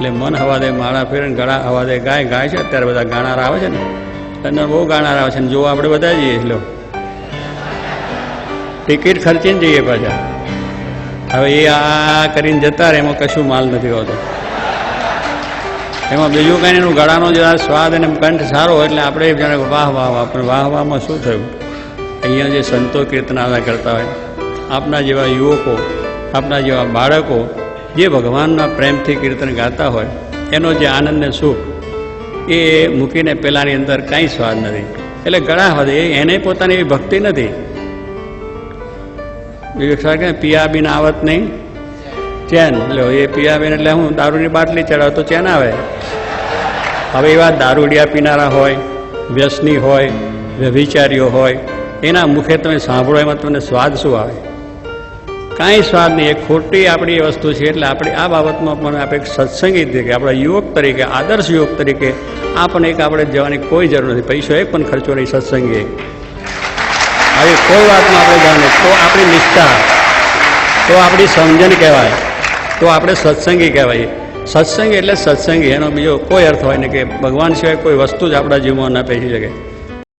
એટલે મન હવા દે માળા ફેરે ને ગળા હવા દે ગાય છે. અત્યારે બધા ગાનારા આવે છે ને, અને બહુ ગાનારા આવે છે ને જો આપણે બધા જઈએ એટલે ટિકિટ ખર્ચીને જઈએ પાછા. હવે એ આ કરીને જતા રહે, એમાં કશું માલ નથી હોતો. એમાં બીજું કાંઈ એનું ગળાનો જરા સ્વાદ અને કંઠ સારો હોય એટલે આપણે જાણે વાહ વાહ વાહ. પણ વાહ વાહમાં શું થયું? અહીંયા જે સંતો કીર્તનાદા કરતા હોય, આપણા જેવા યુવકો, આપણા જેવા બાળકો જે ભગવાનના પ્રેમથી કીર્તન ગાતા હોય, એનો જે આનંદ ને સુખ એ મૂકીને પેલાની અંદર કાંઈ સ્વાદ નથી. એટલે ગળા વધે એને પોતાની એવી ભક્તિ નથી. કે પિયા બિન આવત નહીં ચેન. એટલે એ પિયા બેન એટલે હું દારૂની બાટલી ચડાવ તો ચેન આવે. હવે એવા દારૂડિયા પીનારા હોય, વ્યસની હોય, વ્યભિચારીઓ હોય, એના મુખે તમે સાંભળો એમાં તમને સ્વાદ શું આવે? કાંઈ સ્વાદ નહીં. એ ખોટી આપણી એ વસ્તુ છે. એટલે આપણે આ બાબતમાં પણ આપણે એક સત્સંગી તરીકે, આપણા યુવક તરીકે, આદર્શ યુવક તરીકે આપણને એક આપણે જવાની કોઈ જરૂર નથી. પૈસો એક પણ ખર્ચો નહીં. સત્સંગી આવી કોઈ વાતમાં આપણે જાણે તો આપણી નિષ્ઠા, તો આપણી સમજણ કહેવાય, તો આપણે સત્સંગી કહેવાય. સત્સંગી એટલે સત્સંગી, એનો બીજો કોઈ અર્થ હોય ને કે ભગવાન સિવાય કોઈ વસ્તુ જ આપણા જીવનમાં ના પહેરી શકે.